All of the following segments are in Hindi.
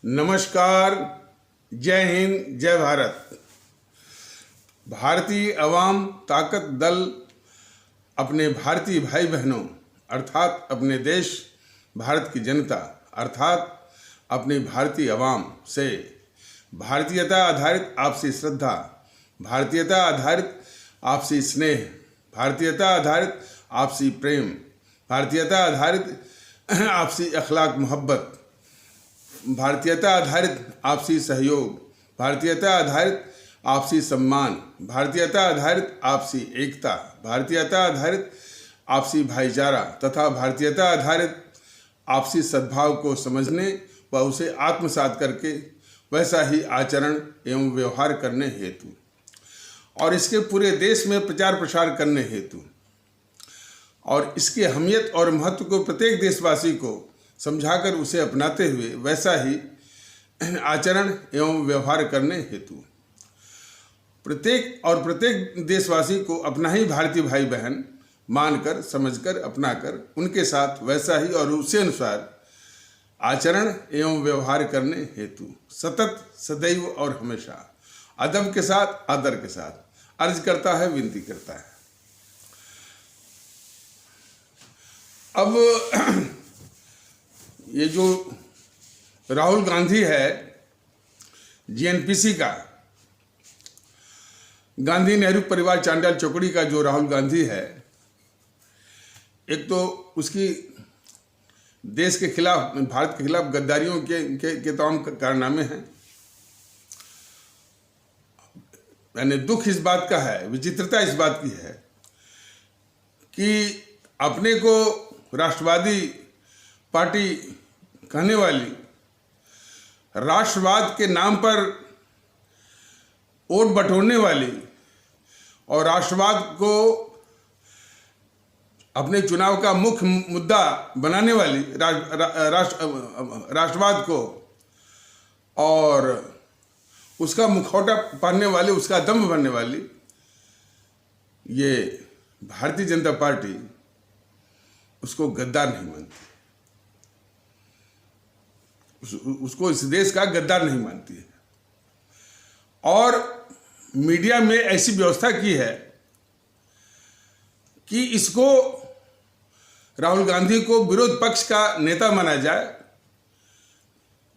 नमस्कार, जय हिंद, जय भारत। भारतीय अवाम ताकत दल अपने भारतीय भाई बहनों अर्थात अपने देश भारत की जनता अर्थात अपनी भारतीय अवाम से भारतीयता आधारित आपसी श्रद्धा, भारतीयता आधारित आपसी स्नेह, भारतीयता आधारित आपसी प्रेम, भारतीयता आधारित आपसी अखलाक मोहब्बत, भारतीयता आधारित आपसी सहयोग, भारतीयता आधारित आपसी सम्मान, भारतीयता आधारित आपसी एकता, भारतीयता आधारित आपसी भाईचारा तथा भारतीयता आधारित आपसी सद्भाव को समझने व उसे आत्मसात करके वैसा ही आचरण एवं व्यवहार करने हेतु और इसके पूरे देश में प्रचार प्रसार करने हेतु और इसकी अहमियत और महत्व को प्रत्येक देशवासी को समझाकर उसे अपनाते हुए वैसा ही आचरण एवं व्यवहार करने हेतु प्रत्येक देशवासी को अपना ही भारतीय भाई बहन मानकर, समझकर, अपनाकर उनके साथ वैसा ही और उसी अनुसार आचरण एवं व्यवहार करने हेतु सतत, सदैव और हमेशा अदब के साथ, आदर के साथ अर्ज करता है, विनती करता है। अब ये जो राहुल गांधी है, जीएनपीसी का, गांधी नेहरू परिवार चांडाल चौकड़ी का जो राहुल गांधी है, एक तो उसकी देश के खिलाफ, भारत के खिलाफ गद्दारियों के तमाम कारनामे हैं। यानी दुख इस बात का है, विचित्रता इस बात की है कि अपने को राष्ट्रवादी पार्टी कहने वाली राष्ट्रवाद के नाम पर वोट बटोरने वाली और राष्ट्रवाद को अपने चुनाव का मुख्य मुद्दा बनाने वाली राष्ट्रवाद को और उसका मुखौटा पहनने वाली, उसका दम्भ बनने वाली ये भारतीय जनता पार्टी उसको गद्दार नहीं मानती, उसको इस देश का गद्दार नहीं मानती है। और मीडिया में ऐसी व्यवस्था की है कि इसको, राहुल गांधी को विरोध पक्ष का नेता माना जाए,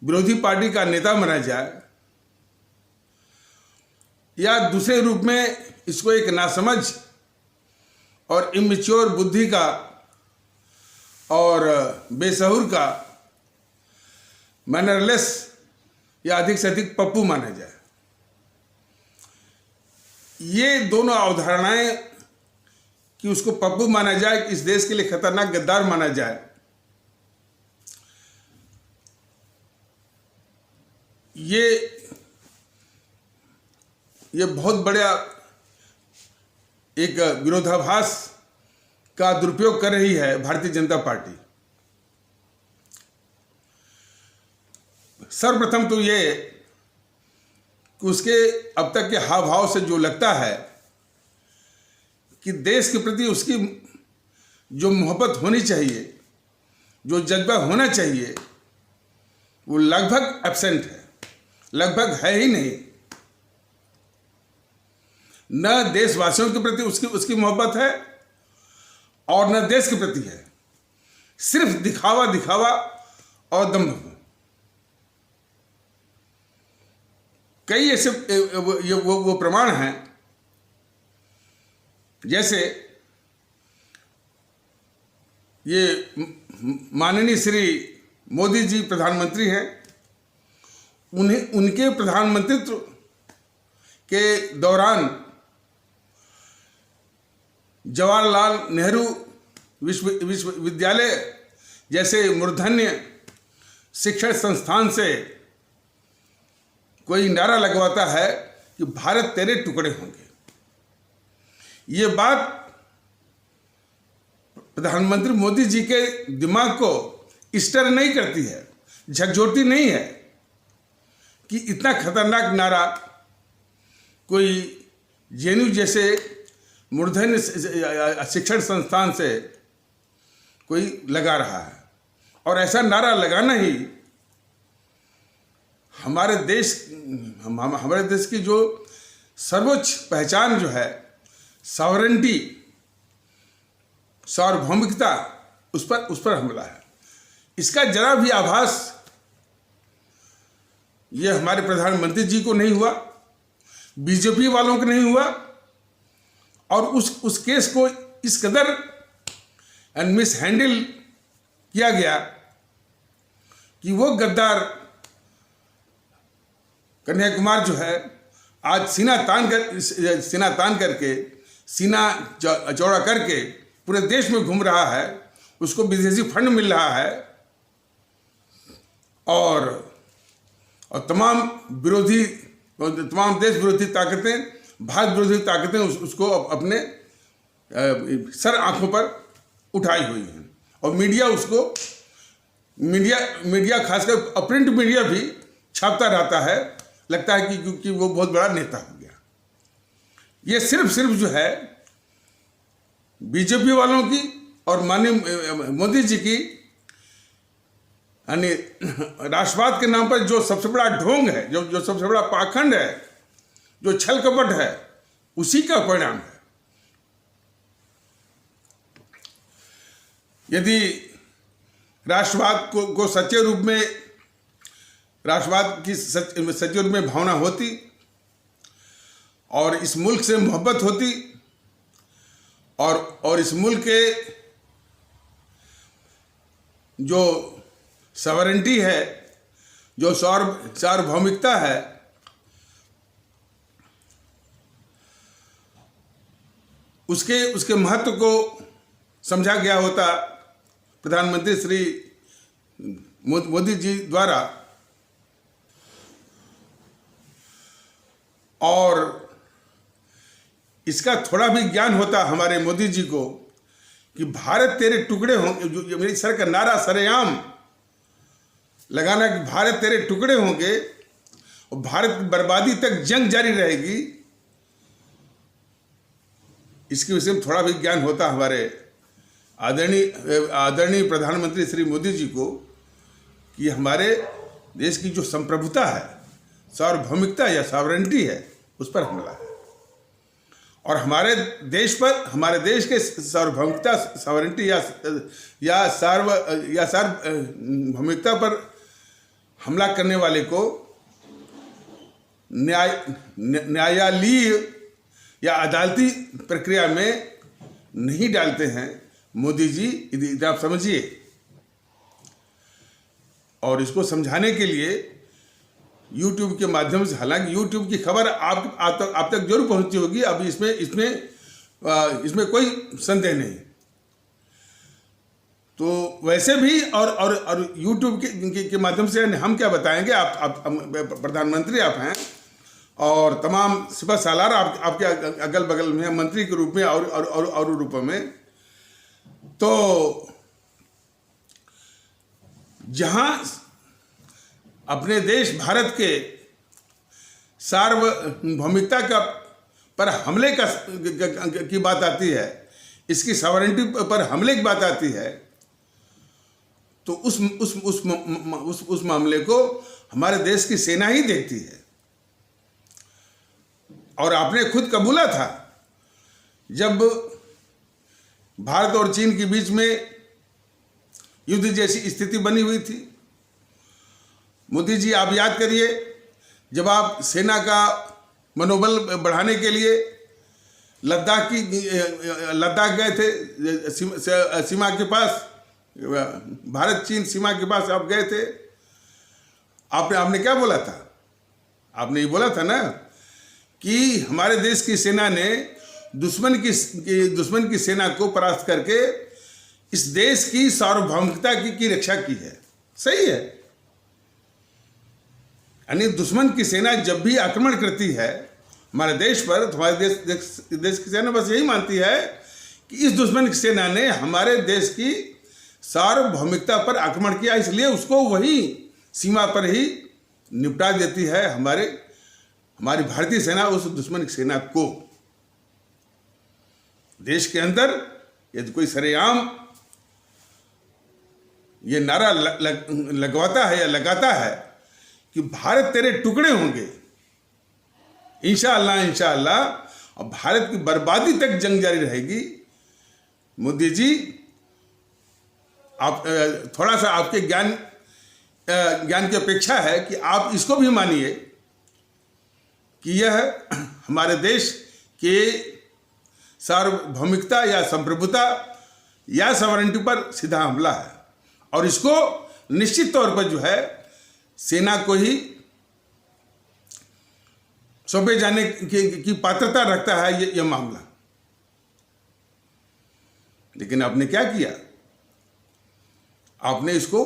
विरोधी पार्टी का नेता माना जाए या दूसरे रूप में इसको एक नासमझ और इमेच्योर बुद्धि का और बेसहुर का, मैनरलेस या अधिक से अधिक पप्पू माना जाए। ये दोनों अवधारणाएं कि उसको पप्पू माना जाए, कि इस देश के लिए खतरनाक गद्दार माना जाए, ये बहुत बड़ा एक विरोधाभास का दुरुपयोग कर रही है भारतीय जनता पार्टी। सर्वप्रथम तो ये कि उसके अब तक के हाव भाव से जो लगता है कि देश के प्रति उसकी जो मोहब्बत होनी चाहिए, जो जज्बा होना चाहिए, वो लगभग एब्सेंट है, लगभग है ही नहीं। न देशवासियों के प्रति उसकी मोहब्बत है और न देश के प्रति है, सिर्फ दिखावा और दम्भ। कई ऐसे वो प्रमाण हैं, जैसे ये माननीय श्री मोदी जी प्रधानमंत्री हैं, उनके प्रधानमंत्रित्व के दौरान जवाहरलाल नेहरू विश्वविद्यालय जैसे मूर्धन्य शिक्षण संस्थान से कोई नारा लगवाता है कि भारत तेरे टुकड़े होंगे। ये बात प्रधानमंत्री मोदी जी के दिमाग को स्टर नहीं करती है, झकझोरती नहीं है कि इतना खतरनाक नारा कोई जेएनयू जैसे मूर्धन्य शिक्षण संस्थान से कोई लगा रहा है। और ऐसा नारा लगाना ही हमारे देश की जो सर्वोच्च पहचान जो है, सॉवरेंटी, सार्वभौमिकता, उस पर हमला है। इसका जरा भी आभास ये हमारे प्रधानमंत्री जी को नहीं हुआ, बीजेपी वालों को नहीं हुआ, और उस केस को इस कदर मिस हैंडल किया गया कि वो गद्दार कन्हैया कुमार जो है आज सीना तान करके, सीना चौड़ा करके पूरे देश में घूम रहा है, उसको विदेशी फंड मिल रहा है, और तमाम देश विरोधी ताकतें, भारत विरोधी ताकतें उसको अपने सर आंखों पर उठाई हुई हैं, और मीडिया खासकर प्रिंट मीडिया भी छापता रहता है, लगता है कि क्योंकि वो बहुत बड़ा नेता हो गया। ये सिर्फ जो है बीजेपी वालों की और माननीय मोदी जी की, यानी राष्ट्रवाद के नाम पर जो सबसे बड़ा ढोंग है, जो सबसे बड़ा पाखंड है, जो छल कपट है, उसी का परिणाम है। यदि राष्ट्रवाद को सच्चे रूप में, राष्ट्रवाद की सच्चे रूप में भावना होती और इस मुल्क से मोहब्बत होती, और इस मुल्क के जो सॉवरेंटी है, जो सार्वभौमिकता है, उसके महत्व को समझा गया होता प्रधानमंत्री श्री मोदी जी द्वारा, और इसका थोड़ा भी ज्ञान होता हमारे मोदी जी को कि भारत तेरे टुकड़े होंगे, जो मेरी सर का नारा सरेआम लगाना कि भारत तेरे टुकड़े होंगे और भारत की बर्बादी तक जंग जारी रहेगी, इसके विषय में थोड़ा भी ज्ञान होता हमारे आदरणीय प्रधानमंत्री श्री मोदी जी को कि हमारे देश की जो संप्रभुता है, सार्वभौमिकता या सॉवरेंटी है, उस पर हमला है, और हमारे देश के सार्वभौमिकता, सॉवरेंटी या सार्वभौमिकता पर हमला करने वाले को न्यायालयीय या अदालती प्रक्रिया में नहीं डालते हैं मोदी जी, यदि आप समझिए। और इसको समझाने के लिए YouTube के माध्यम से, हालांकि YouTube की खबर आप तक जरूर पहुंची होगी, अभी इसमें कोई संदेह नहीं। तो वैसे भी और YouTube के माध्यम से हम क्या बताएंगे, आप प्रधानमंत्री आप हैं, और तमाम सिपह सालार आपके अगल बगल में, मंत्री के रूप में और रूपों में। तो जहां अपने देश भारत के सार्वभौमिकता पर हमले की बात आती है, इसकी सॉवरेंटी पर हमले की बात आती है, तो उस मामले को हमारे देश की सेना ही देखती है। और आपने खुद कबूला था, जब भारत और चीन के बीच में युद्ध जैसी स्थिति बनी हुई थी, मोदी जी आप याद करिए, जब आप सेना का मनोबल बढ़ाने के लिए लद्दाख गए थे, सीमा के पास, भारत चीन सीमा के पास आप गए थे, आपने क्या बोला था? आपने ये बोला था ना कि हमारे देश की सेना ने दुश्मन की सेना को परास्त करके इस देश की सार्वभौमिकता की रक्षा की है। सही है, यानी दुश्मन की सेना जब भी आक्रमण करती है हमारे देश पर, तो हमारे देश की सेना बस यही मानती है कि इस दुश्मन की सेना ने हमारे देश की सार्वभौमिकता पर आक्रमण किया, इसलिए उसको वही सीमा पर ही निपटा देती है हमारी भारतीय सेना उस दुश्मन की सेना को। देश के अंदर यदि कोई सरेआम ये नारा लगवाता है या लगाता है कि भारत तेरे टुकड़े होंगे, इंशाअल्लाह इंशाअल्लाह, और भारत की बर्बादी तक जंग जारी रहेगी। मोदी जी, आप थोड़ा सा आपके ज्ञान की अपेक्षा है कि आप इसको भी मानिए कि यह हमारे देश के सार्वभौमिकता या संप्रभुता या सॉवरेनिटी पर सीधा हमला है, और इसको निश्चित तौर पर जो है सेना को ही सौंपे जाने की पात्रता रखता है यह मामला। लेकिन आपने क्या किया, आपने इसको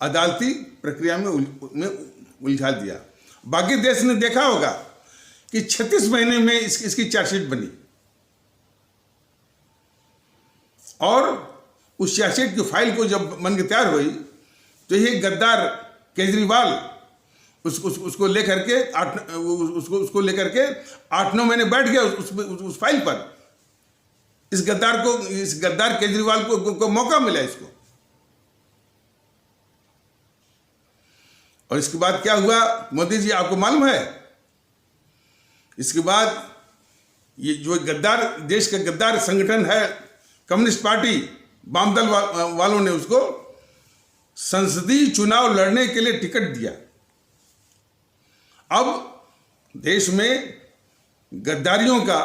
अदालती प्रक्रिया में उलझा दिया। बाकी देश ने देखा होगा कि 36 महीने में इसकी चार्जशीट बनी, और उस चार्जशीट की फाइल को जब बन के तैयार हुई तो ये गद्दार केजरीवाल उसको लेकर के उसको लेकर के 8-9 महीने बैठ गया उस फाइल पर। इस गद्दार केजरीवाल को मौका मिला इसको। और इसके बाद क्या हुआ मोदी जी, आपको मालूम है? इसके बाद ये जो गद्दार, देश का गद्दार संगठन है कम्युनिस्ट पार्टी, वामदल वालों ने उसको संसदीय चुनाव लड़ने के लिए टिकट दिया। अब देश में गद्दारियों का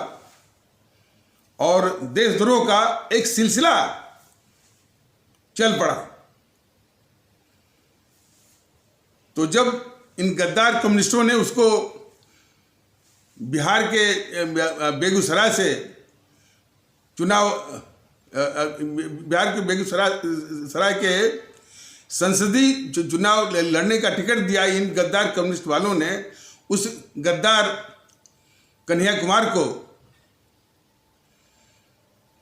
और देशद्रोह का एक सिलसिला चल पड़ा। तो जब इन गद्दार कम्युनिस्टों ने उसको बिहार के बेगूसराय से चुनाव, बिहार के बेगूसराय के संसदीय चुनाव लड़ने का टिकट दिया इन गद्दार कम्युनिस्ट वालों ने उस गद्दार कन्हैया कुमार को,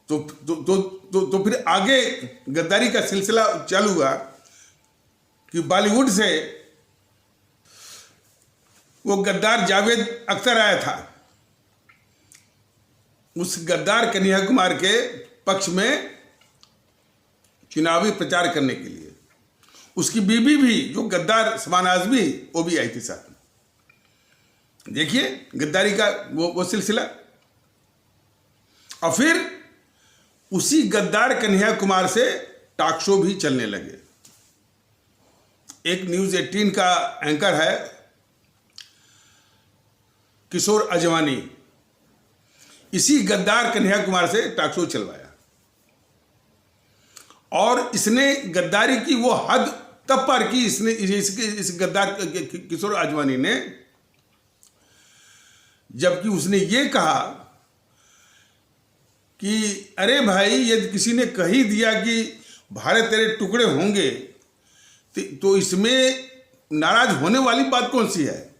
तो फिर आगे गद्दारी का सिलसिला चालू हुआ कि बॉलीवुड से वो गद्दार जावेद अख्तर आया था उस गद्दार कन्हैया कुमार के पक्ष में चुनावी प्रचार करने के लिए। उसकी बीबी भी जो गद्दार समान आजमी, वो भी आई थी साथ में। देखिए गद्दारी का वो सिलसिला। और फिर उसी गद्दार कन्हैया कुमार से टॉक शो भी चलने लगे। एक न्यूज़ 18 का एंकर है किशोर अजवानी, इसी गद्दार कन्हैया कुमार से टॉक शो चलवाया। और इसने गद्दारी की वो हद तब पार की, इस गद्दार किशोर अजवानी ने, जबकि उसने ये कहा कि अरे भाई, यदि किसी ने कह ही दिया कि भारत तेरे टुकड़े होंगे तो इसमें नाराज होने वाली बात कौन सी है?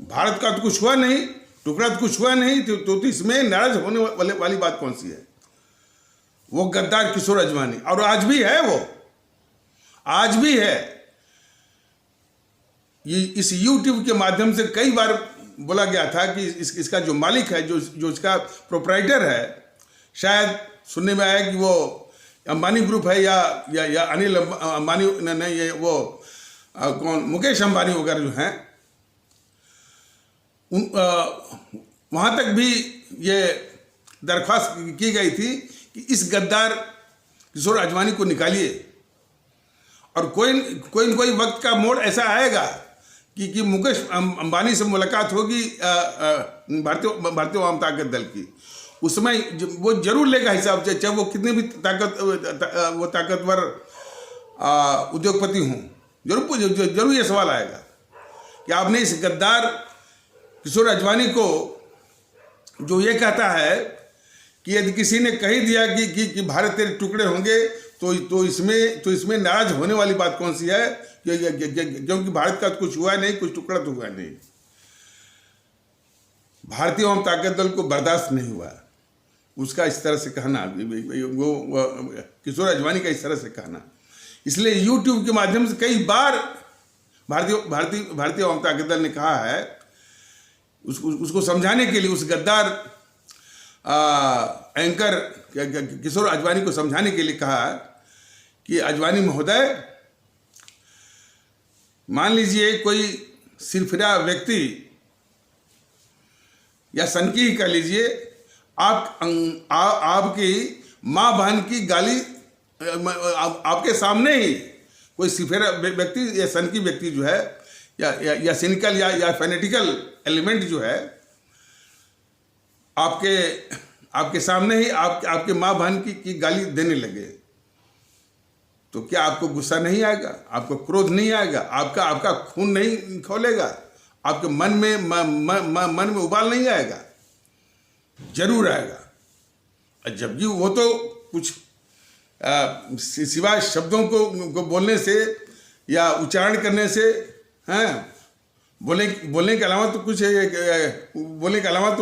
भारत का तो कुछ हुआ नहीं, टुकड़ा तो कुछ हुआ नहीं, तो इसमें नाराज होने वाली बात कौन सी है? वो गद्दार किशोर अजवानी, और आज भी है, वो आज भी है। ये इस YouTube के माध्यम से कई बार बोला गया था कि इसका जो मालिक है, जो इसका प्रोप्राइटर है, शायद सुनने में आया कि वो अंबानी ग्रुप है या अनिल अंबानी, नहीं, ये वो कौन, मुकेश अंबानी वगैरह जो हैं, वहाँ तक भी ये दरख्वास्त की गई थी कि इस गद्दार किशोर अजवानी को निकालिए। और कोई वक्त का मोड़ ऐसा आएगा कि मुकेश अंबानी से मुलाकात होगी भारतीय वाम ताकत दल की। उस समय वो जरूर लेगा हिसाब, चाहे वो कितने भी ताकतवर उद्योगपति हों। जरूर ये सवाल आएगा कि आपने इस गद्दार किशोर अजवानी को, जो ये कहता है कि यदि किसी ने कह दिया कि भारत तेरे टुकड़े होंगे तो इसमें नाराज होने वाली बात कौन सी है? क्योंकि भारत का कुछ हुआ नहीं, कुछ टुकड़ा तो हुआ नहीं। भारतीय वाम ताकत दल को बर्दाश्त नहीं हुआ उसका इस तरह से कहना, वो किशोर अजवानी का इस तरह से कहना। इसलिए YouTube के माध्यम से कई बार भारतीय वाम ताकत दल ने कहा है, उसको समझाने के लिए, उस गद्दार एंकर किशोर अजवानी को समझाने के लिए कहा कि अजवानी महोदय, मान लीजिए कोई सिरफिरा व्यक्ति या सनकी ही कह लीजिए, आपकी माँ बहन की गाली आपके सामने ही कोई सिरफिरा व्यक्ति या सनकी व्यक्ति जो है या सिनिकल या फेनेटिकल एलिमेंट जो है आपके सामने ही आपके माँ बहन की गाली देने लगे, तो क्या आपको गुस्सा नहीं आएगा? आपको क्रोध नहीं आएगा? आपका खून नहीं खौलेगा? आपके मन में उबाल नहीं आएगा? जरूर आएगा। जबकि वो तो कुछ सिवाय शब्दों को बोलने से या उच्चारण करने से, हैं, बोलने के अलावा तो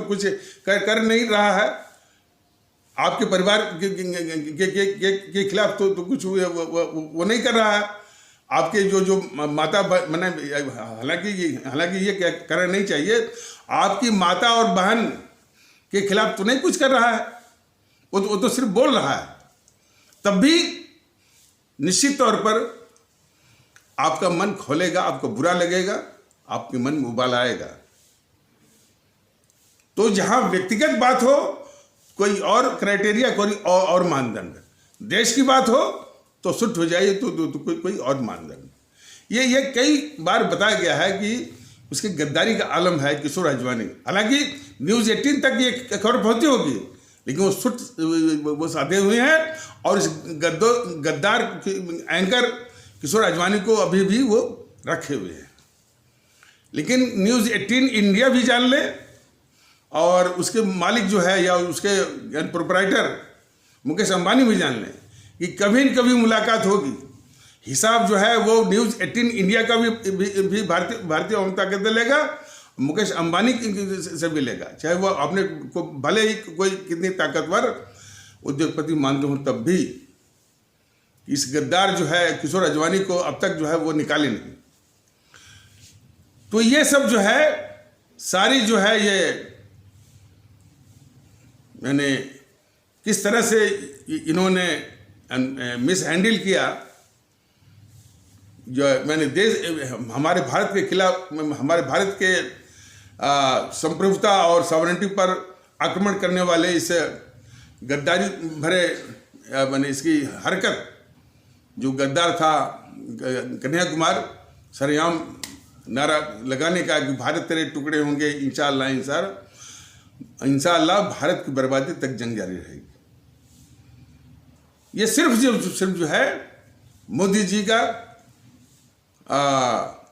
कुछ कर नहीं रहा है। आपके परिवार के खिलाफ तो कुछ वो नहीं कर रहा है। आपके जो माता, मैंने हालांकि ये करना नहीं चाहिए, आपकी माता और बहन के खिलाफ तो नहीं कुछ कर रहा है, वो तो सिर्फ बोल रहा है। तब भी निश्चित तौर पर आपका मन खोलेगा, आपको बुरा लगेगा, आपके मन में उबाल आएगा। तो जहां व्यक्तिगत बात हो, कोई और क्राइटेरिया, कोई और मानदंड, देश की बात हो तो सुट हो जाइए तो कोई और मानदंड। ये कई बार बताया गया है कि उसकी गद्दारी का आलम है किशोर अजवाणी। हालांकि न्यूज़ 18 तक ये खबर पहुंची होगी, लेकिन वो साधे हुए हैं और इस गद्दार एंकर किशोर अजवाणी को अभी भी वो रखे हुए हैं। लेकिन न्यूज़ 18 इंडिया भी जान ले और उसके मालिक जो है या उसके प्रोपराइटर मुकेश अंबानी भी जान लें कि कभी न कभी मुलाकात होगी। हिसाब जो है वो न्यूज़ 18 इंडिया का भी भारतीय जनता के लेगा, मुकेश अंबानी से भी लेगा। चाहे वो अपने को भले ही कोई कितनी ताकतवर उद्योगपति मानते हो, तब भी इस गद्दार जो है किशोर अजवाणी को अब तक जो है वो निकाले नहीं। तो ये सब जो है सारी जो है ये मैंने किस तरह से इन्होंने मिस हैंडल किया, जो मैंने हमारे भारत के खिलाफ, हमारे भारत के संप्रभुता और सॉवरेनिटी पर आक्रमण करने वाले इस गद्दारी भरे मैंने इसकी हरकत, जो गद्दार था कन्हैया कुमार, सरेआम नारा लगाने का कि भारत तेरे टुकड़े होंगे इंशाअल्लाह भारत की बर्बादी तक जंग जारी रहेगी। ये सिर्फ जो है मोदी जी का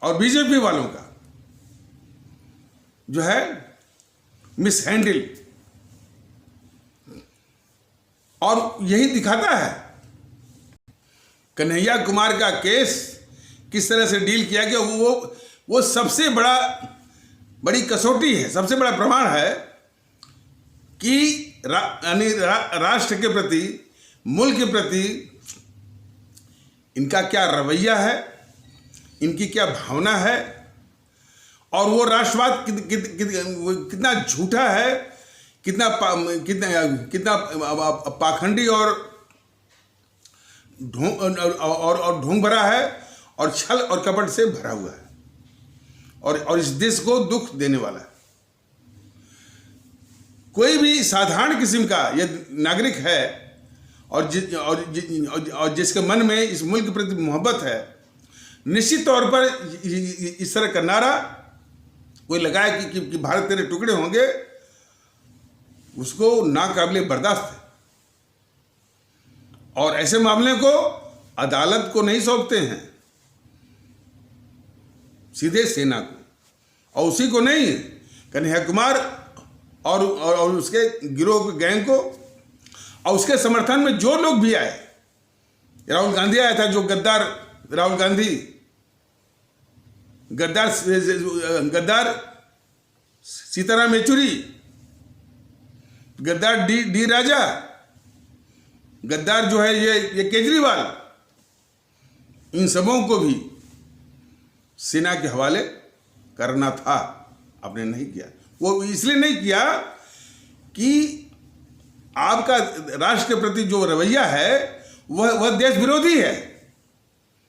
और बीजेपी वालों का जो है मिस हैंडल, और यही दिखाता है कन्हैया कुमार का केस किस तरह से डील किया गया। वो सबसे बड़ी कसौटी है, सबसे बड़ा प्रमाण है कि राष्ट्र के प्रति, मुल्क के प्रति इनका क्या रवैया है, इनकी क्या भावना है, और वो राष्ट्रवाद कितना झूठा है, कितना पाखंडी और ढोंग भरा है, और छल और कपट से भरा हुआ है, और इस देश को दुख देने वाला है। कोई भी साधारण किस्म का ये नागरिक है और जिसके मन में इस मुल्क के प्रति मोहब्बत है, निश्चित तौर पर इस तरह का नारा कोई लगाए कि भारत तेरे टुकड़े होंगे, उसको नाकाबिले बर्दाश्त है। और ऐसे मामले को अदालत को नहीं सौंपते हैं, सीधे सेना को, और उसी को नहीं, कन्हैया कुमार और उसके गिरोह गैंग को, और उसके समर्थन में जो लोग भी आए। राहुल गांधी आया था, जो गद्दार राहुल गांधी, गद्दार सीताराम येचुरी, गद्दार डी राजा, गद्दार जो है ये केजरीवाल, इन सबों को भी सेना के हवाले करना था, आपने नहीं किया। वो इसलिए नहीं किया कि आपका राष्ट्र के प्रति जो रवैया है वह देश विरोधी है,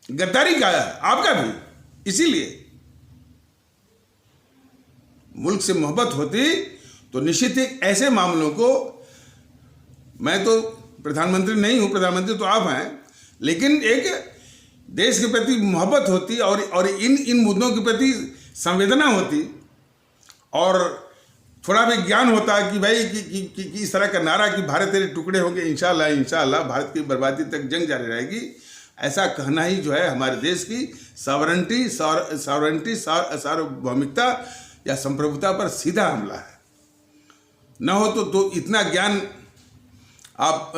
गद्दारी का है, आपका भी, इसीलिए मुल्क से मोहब्बत होती तो निश्चित ही ऐसे मामलों को, मैं तो प्रधानमंत्री नहीं हूं, प्रधानमंत्री तो आप हैं, लेकिन एक देश के प्रति मोहब्बत होती और इन मुद्दों के प्रति संवेदना होती और थोड़ा भी ज्ञान होता कि भाई कि इस तरह का नारा कि भारत तेरे टुकड़े होंगे, इंशाअल्लाह इंशाअल्लाह भारत की बर्बादी तक जंग जारी रहेगी, ऐसा कहना ही जो है हमारे देश की सॉवरेंटी सार्वभौमिकता या संप्रभुता पर सीधा हमला है। न हो तो इतना ज्ञान आप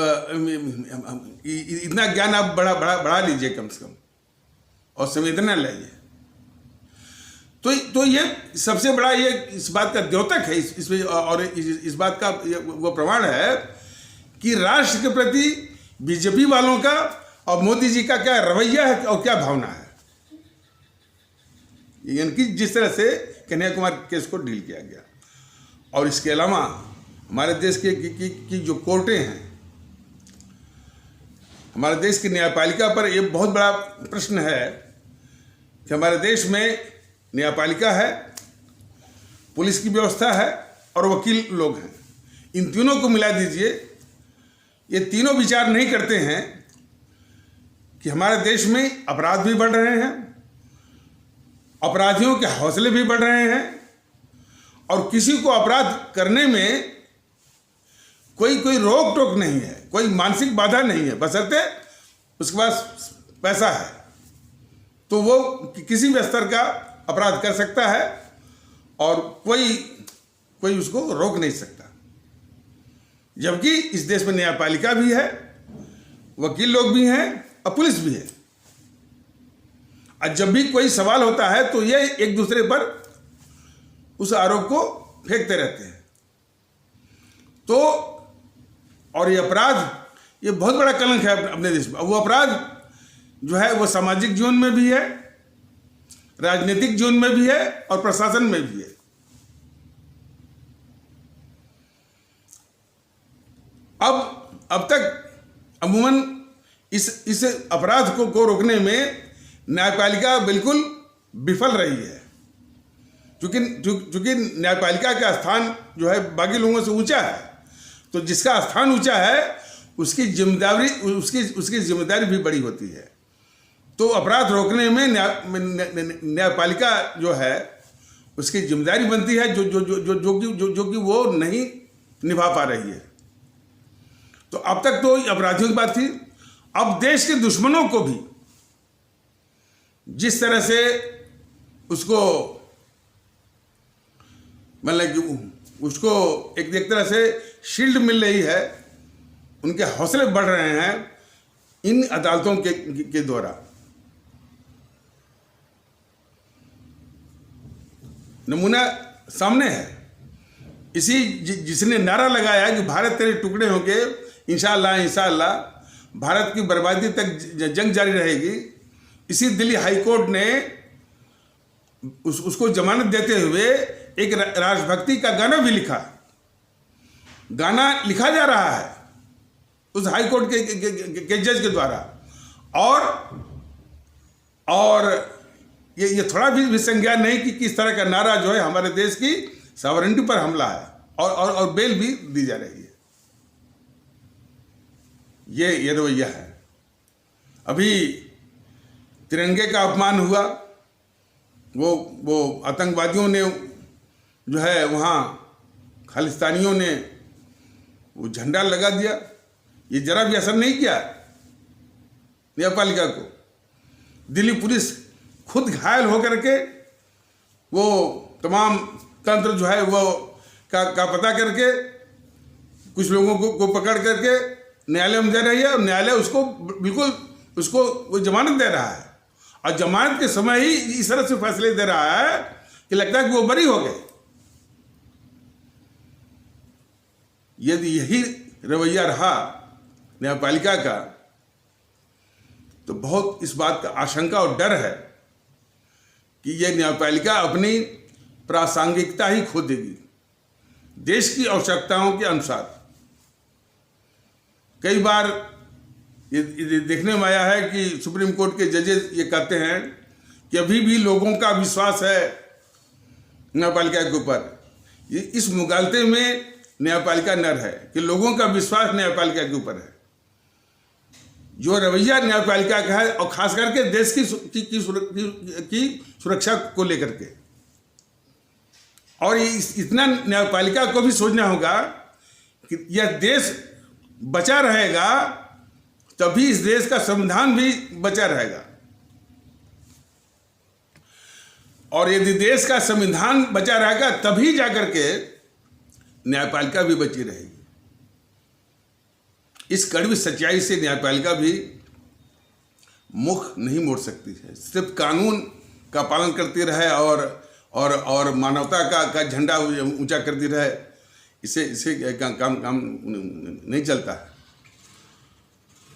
बढ़ा लीजिए कम से कम, और संवेदना लाइए। तो ये सबसे बड़ा ये इस बात का द्योतक है, इसमें और इस बात का वो प्रमाण है कि राष्ट्र के प्रति बीजेपी वालों का और मोदी जी का क्या रवैया है और क्या भावना है, यानी कि जिस तरह से कन्याकुमारी केस को डील किया गया। और इसके अलावा हमारे देश की जो कोर्टें हैं, हमारे देश की न्यायपालिका पर यह बहुत बड़ा प्रश्न है कि हमारे देश में न्यायपालिका है, पुलिस की व्यवस्था है और वकील लोग हैं। इन तीनों को मिला दीजिए, ये तीनों विचार नहीं करते हैं कि हमारे देश में अपराध भी बढ़ रहे हैं, अपराधियों के हौसले भी बढ़ रहे हैं, और किसी को अपराध करने में कोई रोक टोक नहीं है, कोई मानसिक बाधा नहीं है, बशर्ते उसके पास पैसा है तो वो किसी भी स्तर का अपराध कर सकता है और कोई उसको रोक नहीं सकता। जबकि इस देश में न्यायपालिका भी है, वकील लोग भी हैं और पुलिस भी है, और जब भी कोई सवाल होता है तो ये एक दूसरे पर उस आरोप को फेंकते रहते हैं। तो और ये अपराध, ये बहुत बड़ा कलंक है अपने देश में। वो अपराध जो है वो सामाजिक जीवन में भी है, राजनीतिक जीवन में भी है और प्रशासन में भी है। अब तक अमूमन इस अपराध को रोकने में न्यायपालिका बिल्कुल विफल रही है, क्योंकि न्यायपालिका का स्थान जो है बाकी लोगों से ऊंचा है, तो जिसका स्थान ऊंचा है उसकी जिम्मेदारी भी बड़ी होती है। तो अपराध रोकने में न्यायपालिका जो है उसकी जिम्मेदारी बनती है जो कि वो नहीं निभा पा रही है। तो अब तक तो अपराधियों की बात थी, अब देश के दुश्मनों को भी जिस तरह से उसको मतलब कि उसको एक तरह से शील्ड मिल रही है, उनके हौसले बढ़ रहे हैं इन अदालतों के द्वारा। नमूना सामने है, जिसने नारा लगाया कि भारत तेरे टुकड़े होंगे, इंशाअल्लाह इंशाअल्लाह भारत की बर्बादी तक जंग जारी रहेगी, इसी दिल्ली हाई कोर्ट ने उसको जमानत देते हुए एक राष्ट्रभक्ति का गाना भी लिखा। गाना लिखा जा रहा है उस हाई कोर्ट के जज के द्वारा, और ये थोड़ा भी संज्ञान नहीं कि किस तरह का नारा जो है हमारे देश की सॉवरेनिटी पर हमला है, और बेल भी दी जा रही है। ये रवैया है। अभी तिरंगे का अपमान हुआ, वो आतंकवादियों ने जो है वहाँ खालिस्तानियों ने वो झंडा लगा दिया, ये जरा भी असर नहीं किया न्यायपालिका को। दिल्ली पुलिस खुद घायल होकर के वो तमाम तंत्र जो है वो का पता करके कुछ लोगों को पकड़ करके न्यायालय में दे रही है, और न्यायालय उसको वो जमानत दे रहा है, और जमानत के समय ही इस तरह से फैसले दे रहा है कि लगता है कि वो बरी हो गए। यदि यही रवैया रहा न्यायपालिका का तो बहुत इस बात का आशंका और डर है कि यह न्यायपालिका अपनी प्रासंगिकता ही खो देगी देश की आवश्यकताओं के अनुसार। कई बार ये देखने में आया है कि सुप्रीम कोर्ट के जजेस ये कहते हैं कि अभी भी लोगों का विश्वास है न्यायपालिका के ऊपर। इस मुगालते में न्यायपालिका नर है कि लोगों का विश्वास न्यायपालिका के ऊपर है। जो रवैया न्यायपालिका का है, और खास करके देश की सुरक्षा को लेकर के, और इतना न्यायपालिका को भी सोचना होगा कि यह देश बचा रहेगा तभी इस देश का संविधान भी बचा रहेगा, और यदि देश का संविधान बचा रहेगा तभी जाकर के न्यायपालिका भी बची रहेगी। इस कड़वी सच्चाई से न्यायपालिका भी मुख नहीं मोड़ सकती है। सिर्फ कानून का पालन करती रहे और मानवता का झंडा ऊंचा करती रहे, इसे काम नहीं चलता है।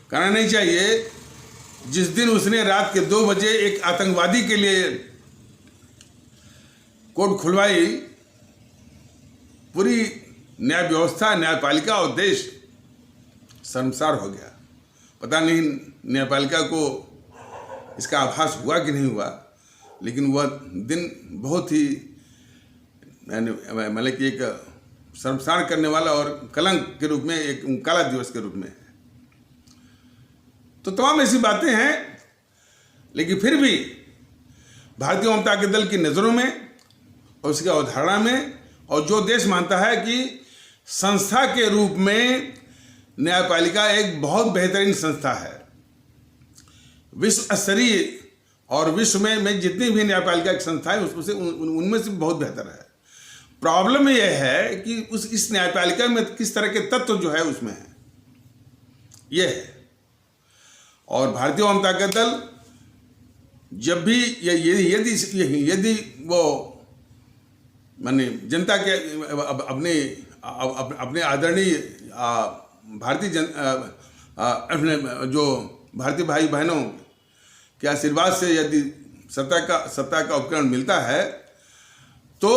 करना नहीं चाहिए। जिस दिन उसने रात के 2 बजे एक आतंकवादी के लिए कोर्ट खुलवाई, पूरी न्याय व्यवस्था, न्यायपालिका और देश शर्मसार हो गया। पता नहीं न्यायपालिका को इसका आभास हुआ कि नहीं हुआ, लेकिन वह दिन बहुत ही मतलब कि एक शर्मसार करने वाला और कलंक के रूप में, एक काला दिवस के रूप में है। तो तमाम ऐसी बातें हैं, लेकिन फिर भी भारतीय जनता के दल की नज़रों में और उसकी अवधारणा में, और जो देश मानता है कि संस्था के रूप में न्यायपालिका एक बहुत बेहतरीन संस्था है, विश्व स्तरीय, और विश्व में जितनी भी न्यायपालिका की संस्थाएं उसमें से उनमें से बहुत बेहतर है। प्रॉब्लम यह है कि इस न्यायपालिका में किस तरह के तत्व जो है उसमें है, यह है। और भारतीय जनता का दल जब भी यदि वो माने जनता के अपने आदरणीय जो भारतीय भाई बहनों के आशीर्वाद से यदि सत्ता का उपकरण मिलता है, तो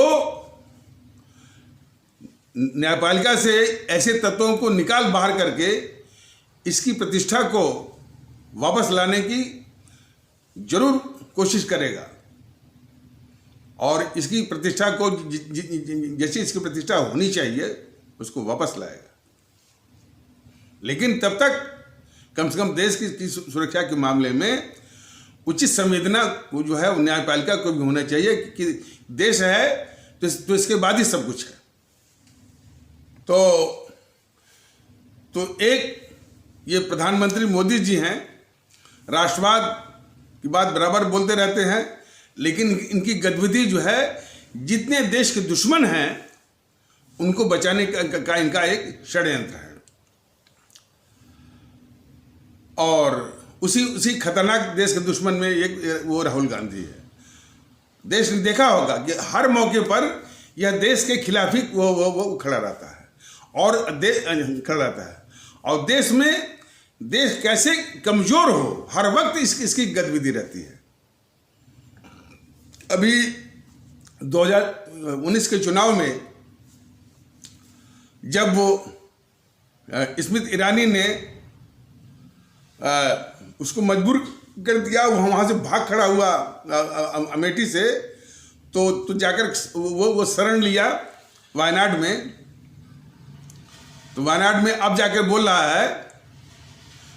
न्यायपालिका से ऐसे तत्वों को निकाल बाहर करके इसकी प्रतिष्ठा को वापस लाने की जरूर कोशिश करेगा, और इसकी प्रतिष्ठा को जैसी इसकी प्रतिष्ठा होनी चाहिए उसको वापस लाएगा। लेकिन तब तक कम से कम देश की सुरक्षा के मामले में उचित संवेदना जो है न्यायपालिका को भी होना चाहिए कि देश है तो इसके बाद ही सब कुछ है। तो एक ये प्रधानमंत्री मोदी जी हैं, राष्ट्रवाद की बात बराबर बोलते रहते हैं, लेकिन इनकी गतिविधि जो है जितने देश के दुश्मन हैं उनको बचाने का इनका एक षड्यंत्र है। और उसी खतरनाक देश के दुश्मन में एक वो राहुल गांधी है। देश ने देखा होगा कि हर मौके पर यह देश के खिलाफ ही वो खड़ा रहता है और खड़ा रहता है, और देश कैसे कमजोर हो हर वक्त इसकी गतिविधि रहती है। अभी 2019 के चुनाव में जब वो स्मृति ईरानी ने उसको मजबूर कर दिया, वो वहाँ से भाग खड़ा हुआ अमेठी से, तो जाकर वो शरण लिया वायनाड में। तो वायनाड में अब जाकर बोल रहा है,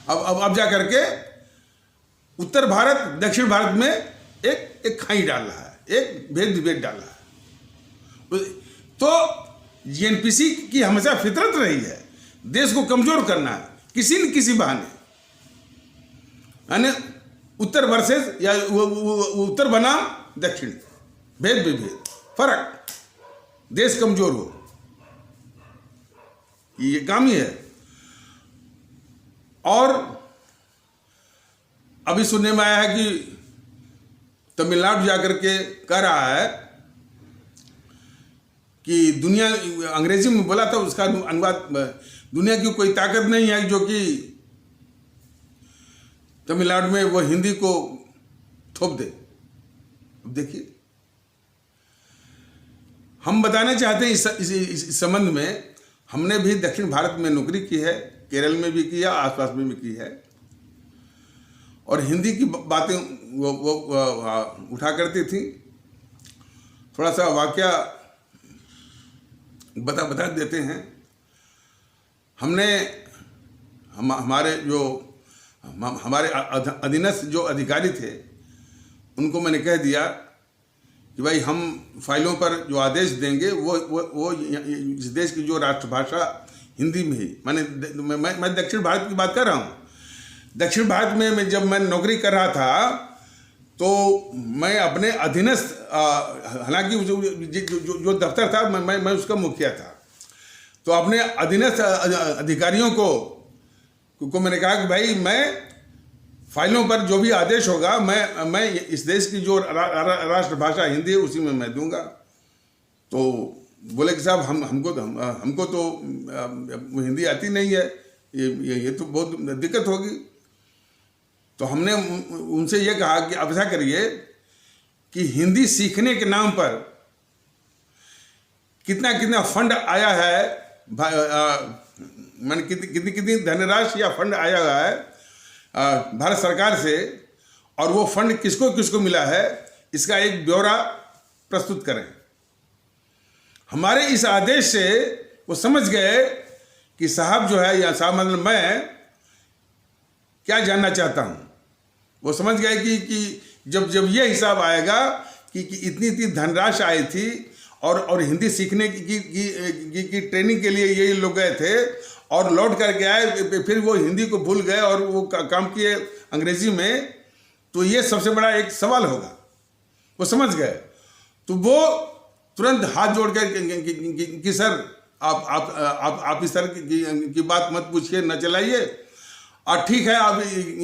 अब जाकर के उत्तर भारत दक्षिण भारत में एक खाई डाल रहा है, एक भेद डाल रहा है। तो जीएनपीसी की हमेशा फितरत रही है देश को कमजोर करना है किसी न किसी बहाने, यानी उत्तर वर्सेस या उत्तर बनाम दक्षिण, भेद विभेद, फर्क, देश कमजोर हो, ये काम ही है। और अभी सुनने में आया है कि तमिलनाडु जाकर के कह रहा है कि दुनिया, अंग्रेजी में बोला था, उसका अनुवाद, दुनिया की कोई ताकत नहीं है जो कि तमिलनाडु में वो हिंदी को थोप दे। अब देखिए, हम बताना चाहते हैं इस संबंध में, हमने भी दक्षिण भारत में नौकरी की है, केरल में भी की है, आसपास में भी की है, और हिंदी की बातें वो उठा करती थी। थोड़ा सा वाकया बता देते हैं। हमारे अधीनस्थ जो अधिकारी थे उनको मैंने कह दिया कि भाई हम फाइलों पर जो आदेश देंगे वो इस देश की जो राष्ट्रभाषा हिंदी में ही, मैं दक्षिण भारत की बात कर रहा हूँ। दक्षिण भारत में जब मैं नौकरी कर रहा था तो मैं अपने अधीनस्थ, हालांकि जो दफ्तर था मैं उसका मुखिया था, तो अपने अधीनस्थ अधिकारियों को मैंने कहा कि भाई मैं फाइलों पर जो भी आदेश होगा मैं इस देश की जो राष्ट्रभाषा हिंदी है उसी में मैं दूंगा। तो बोले कि साहब हमको तो हिंदी आती नहीं है, ये तो बहुत दिक्कत होगी। तो हमने उनसे ये कहा कि अब ऐसा करिए कि हिंदी सीखने के नाम पर कितना फंड आया है, मैंने कितनी धनराशि या फंड आया है भारत सरकार से, और वो फंड किसको किसको मिला है, इसका एक ब्यौरा प्रस्तुत करें। हमारे इस आदेश से वो समझ गए कि साहब जो है, या साहब मतलब मैं क्या जानना चाहता हूँ। वो समझ गए कि जब ये हिसाब आएगा कि इतनी धनराशि आई थी और हिंदी सीखने की ट्रेनिंग के लिए ये लोग गए थे और लौट करके आए, फिर वो हिंदी को भूल गए और वो काम किए अंग्रेजी में, तो ये सबसे बड़ा एक सवाल होगा। वो समझ गए, तो वो तुरंत हाथ जोड़ कर कि सर आप इस तरह की बात मत पूछिए, न चलाइए, और ठीक है आप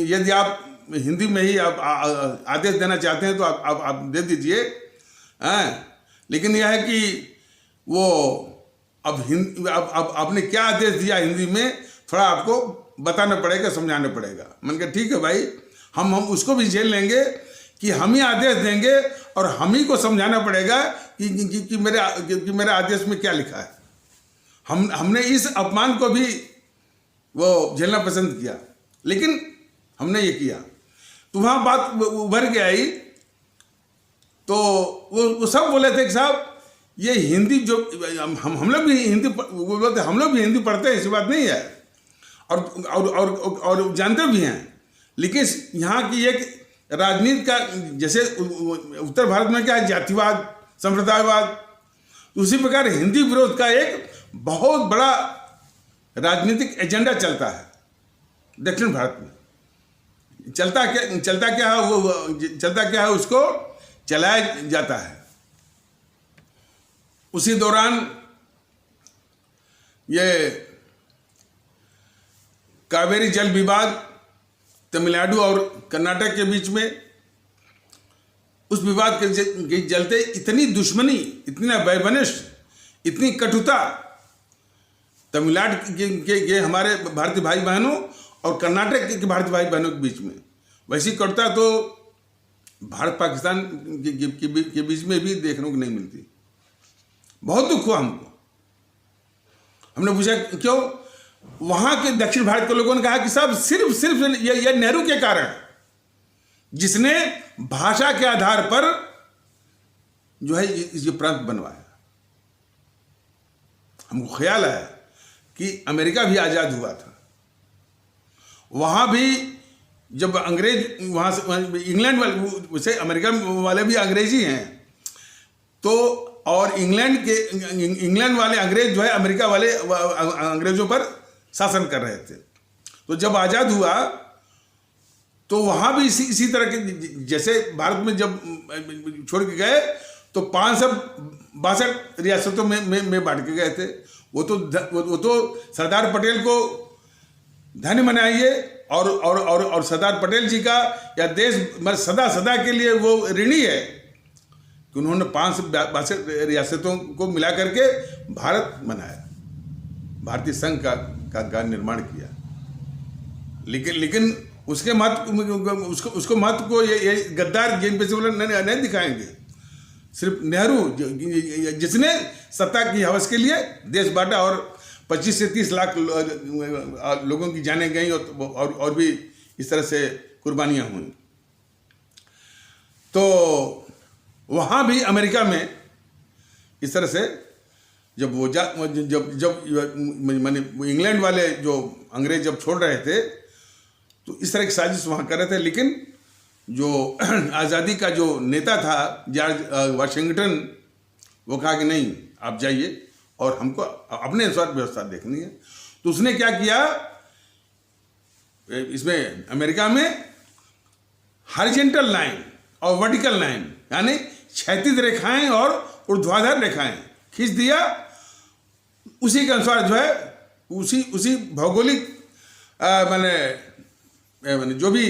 यदि आप हिंदी में ही आप आदेश देना चाहते हैं तो आप दे दीजिए। लेकिन यह है कि वो अब आपने क्या आदेश दिया हिंदी में, थोड़ा आपको बताना पड़ेगा, समझाना पड़ेगा। मैंने कहा ठीक है भाई, हम उसको भी झेल लेंगे कि हम ही आदेश देंगे और हम ही को समझाना पड़ेगा कि मेरे आदेश में क्या लिखा है। हमने इस अपमान को भी वो झेलना पसंद किया, लेकिन हमने ये किया। तो वहाँ बात उभर के आई, तो वो सब बोले थे कि साहब ये हिंदी जो हम लोग भी हिंदी बोलते, हम लोग भी हिंदी पढ़ते हैं, ऐसी बात नहीं है, और जानते भी हैं। लेकिन यहाँ की एक राजनीति का, जैसे उत्तर भारत में क्या है, जातिवाद, संप्रदायवाद, उसी प्रकार हिंदी विरोध का एक बहुत बड़ा राजनीतिक एजेंडा चलता है दक्षिण भारत में। चलता क्या है उसको चलाया जाता है। उसी दौरान ये कावेरी जल विवाद तमिलनाडु और कर्नाटक के बीच में, उस विवाद के चलते इतनी दुश्मनी, इतना वैमनस्य, इतनी कटुता तमिलनाडु के हमारे भारतीय भाई बहनों और कर्नाटक के भारतीय भाई बहनों के बीच में, वैसी कटुता तो भारत पाकिस्तान के बीच में भी देखने को नहीं मिलती। बहुत दुख हुआ हमको। हमने पूछा क्यों, वहां के दक्षिण भारत के लोगों ने कहा कि साहब सिर्फ ये नेहरू के कारण, जिसने भाषा के आधार पर जो है ये प्रांत बनवाया। हमको ख्याल है कि अमेरिका भी आजाद हुआ था, वहां भी जब अंग्रेज वहां से इंग्लैंड वाले, वैसे अमेरिका वाले भी अंग्रेजी हैं, तो और इंग्लैंड वाले अंग्रेज जो है अमेरिका वाले अंग्रेजों पर शासन कर रहे थे। तो जब आज़ाद हुआ तो वहाँ भी इसी तरह के, जैसे भारत में जब छोड़ के गए तो 562 रियासतों में बांट के गए थे। वो तो सरदार पटेल को धन्य मनाइए, और सरदार पटेल जी का या देश सदा के लिए वो ऋणी है कि उन्होंने 562 रियासतों को मिला करके भारत बनाया, भारतीय संघ का निर्माण किया। लेकिन उसके महत्व, उसको महत्व को ये गद्दार जिन पे नहीं दिखाएंगे। सिर्फ नेहरू जिसने सत्ता की हवस के लिए देश बांटा और 25 से 30 लाख लोगों की जानें गई, और भी इस तरह से कुर्बानियां हुई। तो वहाँ भी अमेरिका में इस तरह से जब माने इंग्लैंड वाले जो अंग्रेज जब छोड़ रहे थे तो इस तरह की साजिश वहाँ कर रहे थे, लेकिन जो आज़ादी का जो नेता था जॉर्ज वाशिंगटन, वो कहा कि नहीं आप जाइए और हमको अपने अनुसार व्यवस्था देखनी है। तो उसने क्या किया, इसमें अमेरिका में हॉरिजॉन्टल लाइन और वर्टिकल लाइन यानी क्षैतिज रेखाएं और ऊर्ध्वाधर रेखाएं खींच दिया। उसी के अनुसार जो है उसी भौगोलिक माने जो भी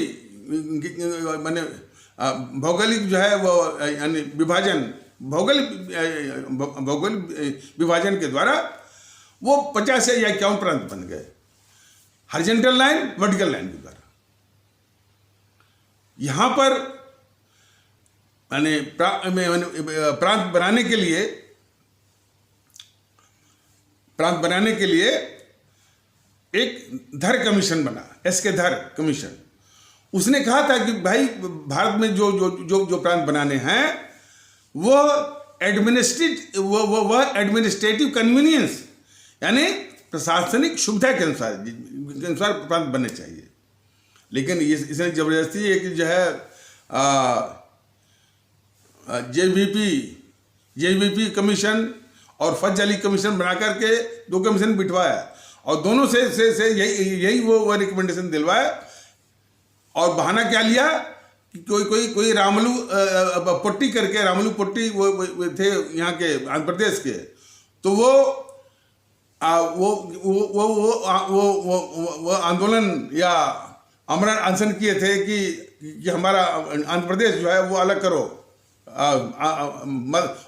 माने भौगोलिक जो है वो यानी विभाजन भौगोलिक विभाजन के द्वारा वो 50 या 51 प्रांत बन गए हॉरिजॉन्टल लाइन वर्टिकल लाइन के द्वारा। यहाँ पर माने प्रांत बनाने के लिए एक धर कमीशन बना, एस.के. धर कमीशन। उसने कहा था कि भाई भारत में जो प्रांत बनाने हैं वो एडमिनिस्ट्रेटिव कन्वीनियंस यानी प्रशासनिक सुविधा के अनुसार प्रांत बनने चाहिए। लेकिन इसने जबरदस्ती एक जो है जेवीपी कमीशन और फज अली कमीशन बना करके 2 कमीशन बिठवाया और दोनों से यही वो रिकमेंडेशन दिलवाया। और बहाना क्या लिया कि कोई रामलू पोट्टी करके, रामलू पोट्टी वो थे यहाँ के आंध्र प्रदेश के, तो वो आंदोलन या आमरण अनशन किए थे कि हमारा आंध्र प्रदेश जो है वो अलग करो।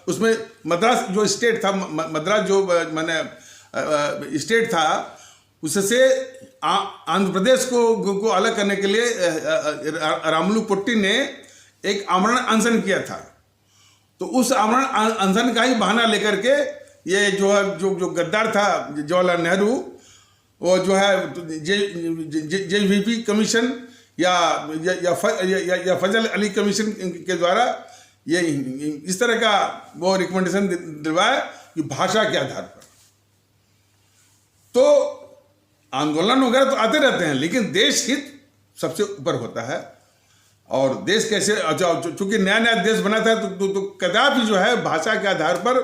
उसमें मद्रास जो स्टेट था, मद्रास जो माने स्टेट था, उससे आंध्र प्रदेश को अलग करने के लिए रामलू पोट्टी ने एक आमरण अनशन किया था। तो उस आमरण अनशन का ही बहाना लेकर के ये जो गद्दार था जवाहरलाल नेहरू, वो जो है जेवीपी कमीशन या फजल अली कमीशन के द्वारा ये इस तरह का वो रिकमेंडेशन दिलवाया कि भाषा के आधार पर। तो आंदोलन वगैरह तो आते रहते हैं, लेकिन देश हित सबसे ऊपर होता है। और देश कैसे, चूंकि नया देश बना था तो कदापि जो है भाषा के आधार पर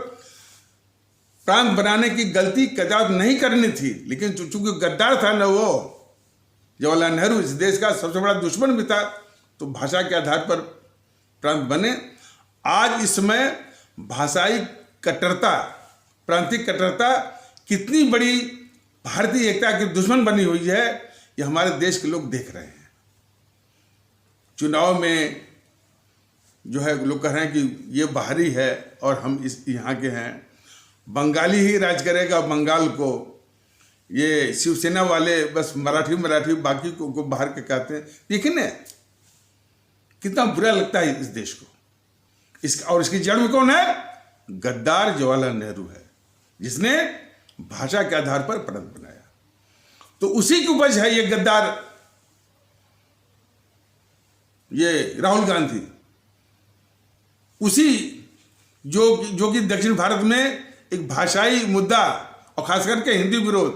प्रांत बनाने की गलती कदापि नहीं करनी थी। लेकिन चूंकि गद्दार था ना वो जवाहरलाल नेहरू, इस देश का सबसे बड़ा दुश्मन भी था, तो भाषा के आधार पर प्रांत बने। आज इस समय भाषाई कट्टरता, प्रांतिक कट्टरता कितनी बड़ी भारतीय एकता की दुश्मन बनी हुई है, ये हमारे देश के लोग देख रहे हैं। चुनाव में जो है लोग कह रहे हैं कि ये बाहरी है और हम यहाँ के हैं, बंगाली ही राज करेगा बंगाल को, ये शिवसेना वाले बस मराठी बाकी को बाहर के कहते हैं। देखिए ना कितना बुरा लगता है इस देश को। और इसकी जड़ में कौन है? गद्दार जवाहरलाल नेहरू है, जिसने भाषा के आधार पर प्रांत बनाया। तो उसी की उपज है ये गद्दार, ये राहुल गांधी। उसी जो कि दक्षिण भारत में एक भाषाई मुद्दा और खास करके हिंदी विरोध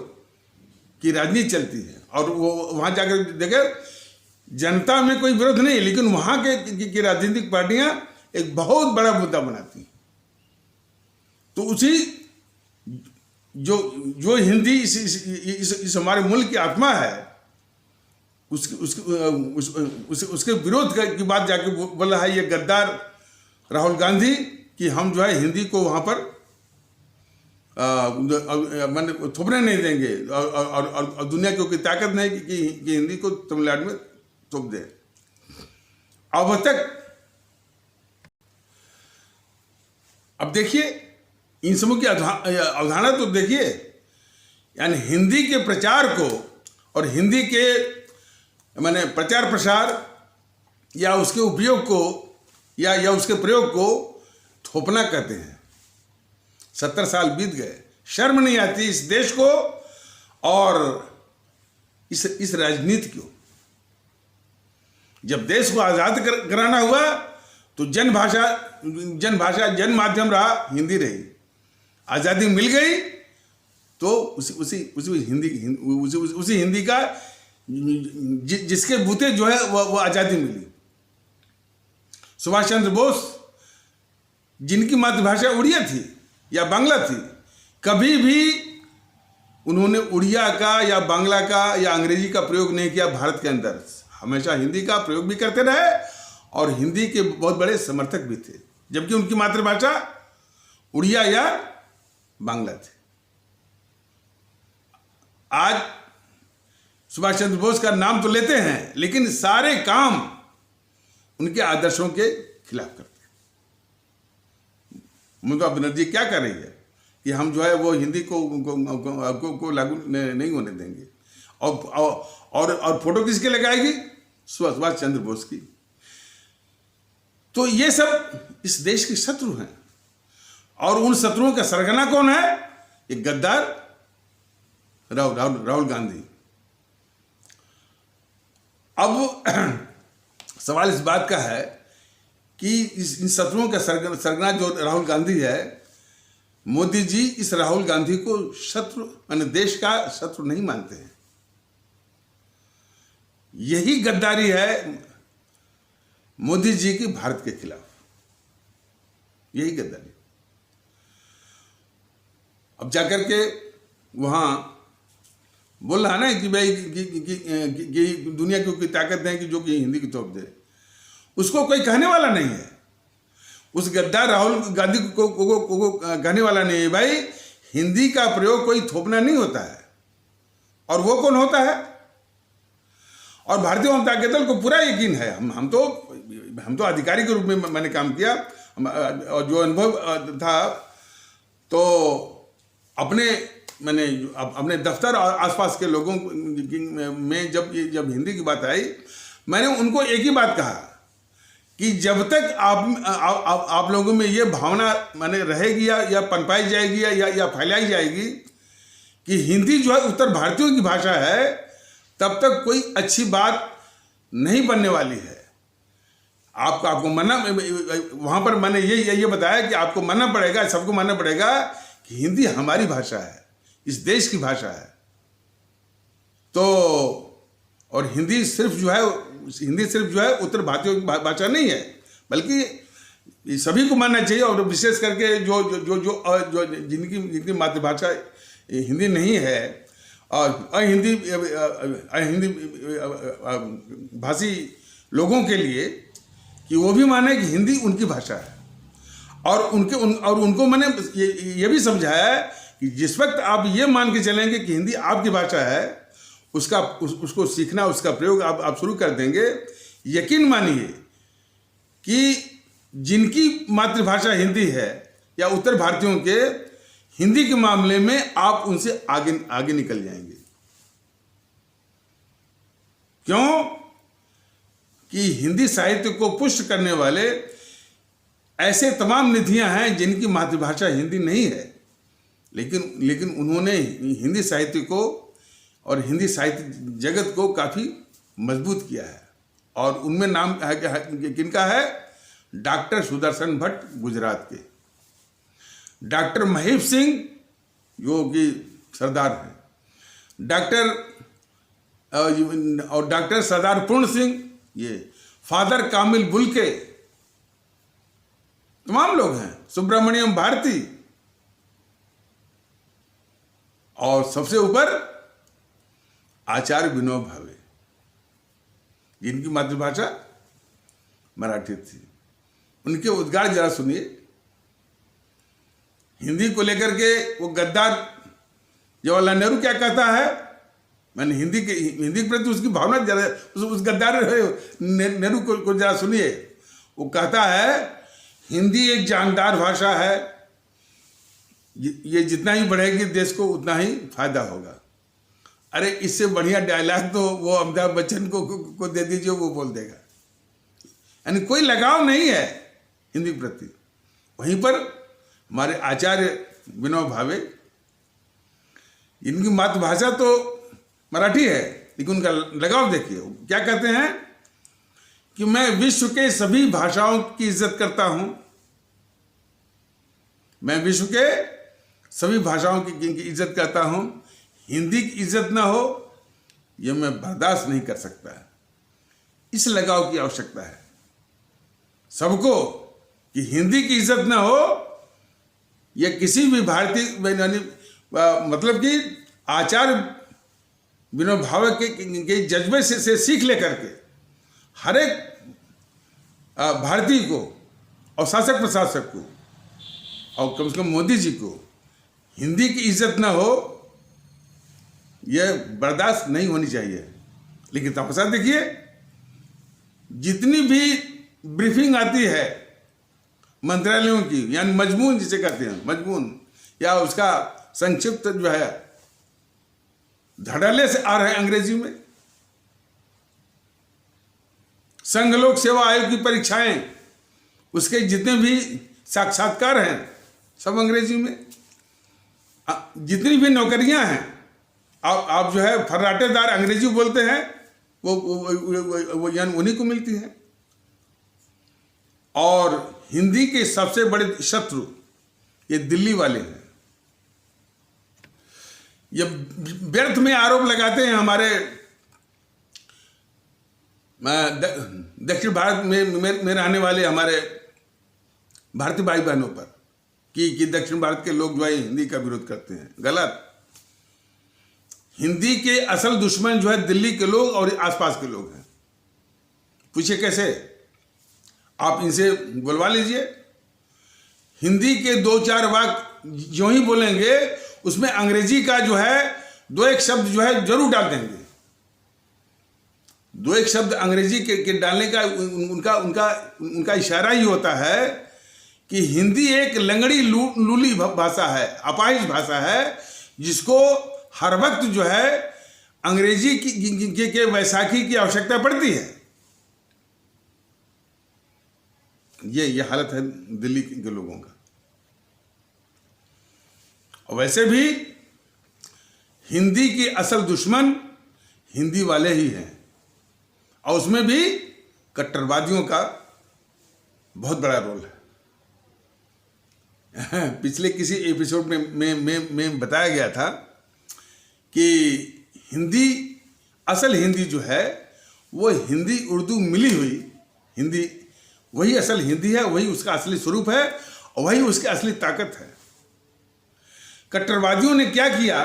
की राजनीति चलती है। और वो वहां जाकर देखे जनता में कोई विरोध नहीं, लेकिन वहां की राजनीतिक पार्टियां एक बहुत बड़ा मुद्दा बनाती हैं। तो उसी जो हिंदी इस हमारे मुल्क की आत्मा है, उसके विरोध की बात जाके बोला है ये गद्दार राहुल गांधी कि हम जो है हिंदी को वहां पर थोपने नहीं देंगे और दुनिया की कोई ताकत नहीं कि हिंदी को तमिलनाडु में थोप दे। अब तक अब देखिए इन समूह की अवधारणा तो देखिए, यानी हिंदी के प्रचार को और हिंदी के माने प्रचार प्रसार या उसके उपयोग को या उसके प्रयोग को थोपना कहते हैं। 70 साल बीत गए, शर्म नहीं आती इस देश को और इस राजनीति को। जब देश को आज़ाद कराना हुआ तो जन जन माध्यम रहा, हिंदी रही। आज़ादी मिल गई तो उसी हिंदी का जिसके बूते जो है वो आज़ादी मिली। सुभाष चंद्र बोस जिनकी मातृभाषा उड़िया थी या बांग्ला थी, कभी भी उन्होंने उड़िया का या बांग्ला का या अंग्रेजी का प्रयोग नहीं किया भारत के अंदर। हमेशा हिंदी का प्रयोग भी करते रहे और हिंदी के बहुत बड़े समर्थक भी थे, जबकि उनकी मातृभाषा उड़िया या बांग्ला थी। आज सुभाष चंद्र बोस का नाम तो लेते हैं, लेकिन सारे काम उनके आदर्शों के खिलाफ करते हैं। ममता बनर्जी क्या कर रही है कि हम जो है वो हिंदी को लागू नहीं होने देंगे, और फोटो किसके लगाएगी? सुभाष चंद्र बोस की। तो ये सब इस देश के शत्रु हैं, और उन शत्रुओं का सरगना कौन है? एक गद्दार राहुल गांधी। अब सवाल इस बात का है कि इन शत्रुओं का सरगना जो राहुल गांधी है, मोदी जी इस राहुल गांधी को शत्रु माने देश का शत्रु नहीं मानते हैं। यही गद्दारी है मोदी जी की भारत के खिलाफ, यही गद्दारी। अब जाकर के वहां बोल रहा ना कि भाई कि दुनिया की ताकत है कि जो कि हिंदी की तोप दे, उसको कोई कहने वाला नहीं है। उस गद्दार राहुल गांधी को कहने वाला नहीं है। भाई हिंदी का प्रयोग कोई थोपना नहीं होता है, और वो कौन होता है? और भारतीय जनता दल को पूरा यकीन है। हम तो अधिकारी के रूप में मैंने काम किया, और जो अनुभव था तो अपने दफ्तर और आसपास के लोगों में जब हिंदी की बात आई, मैंने उनको एक ही बात कहा कि जब तक आप लोगों में ये भावना माने रहेगी या पनपाई जाएगी या फैलाई जाएगी कि हिंदी जो है उत्तर भारतीयों की भाषा है, तब तक कोई अच्छी बात नहीं बनने वाली है। आपको मानना, वहां पर मैंने ये बताया कि आपको मानना पड़ेगा, सबको मानना पड़ेगा कि हिंदी हमारी भाषा है, इस देश की भाषा है। तो और हिंदी सिर्फ जो है उत्तर भारतीयों की भाषा नहीं है, बल्कि सभी को मानना चाहिए। और विशेष करके जो जिनकी मातृभाषा हिंदी नहीं है और अहिंदी भाषी लोगों के लिए, कि वो भी माने कि हिंदी उनकी भाषा है। और उनको मैंने ये भी समझाया कि जिस वक्त आप ये मान के चलेंगे कि हिंदी आपकी भाषा है, उसको सीखना, उसका प्रयोग आप शुरू कर देंगे, यकीन मानिए कि जिनकी मातृभाषा हिंदी है या उत्तर भारतीयों के, हिंदी के मामले में आप उनसे आगे निकल जाएंगे। क्यों? कि हिंदी साहित्य को पुष्ट करने वाले ऐसे तमाम निधियां हैं जिनकी मातृभाषा हिंदी नहीं है, लेकिन उन्होंने हिंदी साहित्य को और हिंदी साहित्य जगत को काफ़ी मजबूत किया है। और उनमें नाम किनका है? डॉक्टर सुदर्शन भट्ट गुजरात के, डॉक्टर महीप सिंह जो कि सरदार हैं, डॉक्टर सरदार पूर्ण सिंह, ये फादर कामिल बुल्के, तमाम लोग हैं, सुब्रमण्यम भारती, और सबसे ऊपर आचार्य विनोबा भावे, जिनकी मातृभाषा मराठी थी। उनके उद्गार जरा सुनिए। हिंदी को लेकर के वो गद्दार जवाहरलाल नेहरू क्या कहता है? मैंने हिंदी के प्रति उसकी भावना जरा उस गद्दार नेहरू को जरा सुनिए। वो कहता है हिंदी एक जानदार भाषा है, ये जितना ही बढ़ेगी देश को उतना ही फायदा होगा। अरे इससे बढ़िया डायलॉग तो वो अमिताभ बच्चन को दे दीजिए, वो बोल देगा। यानी कोई लगाव नहीं है हिंदी के प्रति। वहीं पर हमारे आचार्य विनोबा भावे, इनकी मातृभाषा तो मराठी है, लेकिन उनका लगाव देखिए। क्या कहते हैं? कि मैं विश्व के सभी भाषाओं की इज्जत करता हूं, मैं विश्व के सभी भाषाओं की इज्जत करता हूं, हिंदी की इज्जत ना हो यह मैं बर्दाश्त नहीं कर सकता। इस लगाव की आवश्यकता है सबको कि हिंदी की इज्जत ना हो यह किसी भी भारतीय मतलब कि आचार्य विनोबा भावे के जज्बे से सीख लेकर के हर एक भारतीय को और शासक प्रशासक को और कम से कम मोदी जी को हिंदी की इज्जत ना हो यह बर्दाश्त नहीं होनी चाहिए। लेकिन तमाशा देखिए, जितनी भी ब्रीफिंग आती है मंत्रालयों की, यानी मजमून जिसे कहते हैं, मजमून या उसका संक्षिप्त जो है, धड़ल्ले से आ रहे हैं अंग्रेजी में। संघ लोक सेवा आयोग की परीक्षाएं, उसके जितने भी साक्षात्कार हैं सब अंग्रेजी में। जितनी भी नौकरियां हैं आप जो है फर्राटेदार अंग्रेजी बोलते हैं वो यानी उन्हीं को मिलती हैं। और हिंदी के सबसे बड़े शत्रु ये दिल्ली वाले हैं। ये व्यर्थ में आरोप लगाते हैं हमारे दक्षिण भारत में रहने वाले हमारे भारतीय भाई बहनों पर कि दक्षिण भारत के लोग जो है हिंदी का विरोध करते हैं। गलत। हिंदी के असल दुश्मन जो है दिल्ली के लोग और आसपास के लोग हैं। पूछिए कैसे, आप इनसे बुलवा लीजिए। हिंदी के 2-4 वाक्य जो ही बोलेंगे उसमें अंग्रेजी का जो है 2-1 शब्द जो है जरूर डाल देंगे। 2-1 शब्द अंग्रेजी के डालने का उनका इशारा ही होता है कि हिंदी एक लंगड़ी लूली भाषा है, अपाहिज भाषा है, जिसको हर वक्त जो है अंग्रेजी के वैसाखी की आवश्यकता पड़ती है। ये हालत है दिल्ली के लोगों का। और वैसे भी हिंदी के असल दुश्मन हिंदी वाले ही हैं, और उसमें भी कट्टरवादियों का बहुत बड़ा रोल है। पिछले किसी एपिसोड में बताया गया था कि हिंदी, असल हिंदी जो है वो हिंदी उर्दू मिली हुई हिंदी, वही असल हिंदी है, वही उसका असली स्वरूप है और वही उसकी असली ताकत है। कट्टरवादियों ने क्या किया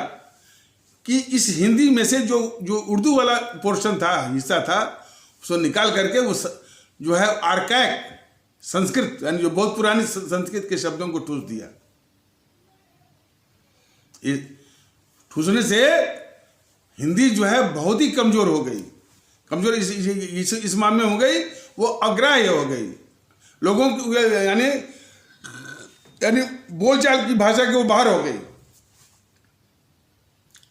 कि इस हिंदी में से जो उर्दू वाला पोर्शन था, हिस्सा था, उसको निकाल करके वो जो है आर्कैक संस्कृत, यानी जो बहुत पुरानी संस्कृत के शब्दों को ठूस दिया। ठूसने से हिंदी जो है बहुत ही कमजोर हो गई। कमजोर इस मामले में हो गई, वो अग्राह्य हो गई। लोगों की यानी बोलचाल की भाषा के वो बाहर हो गई।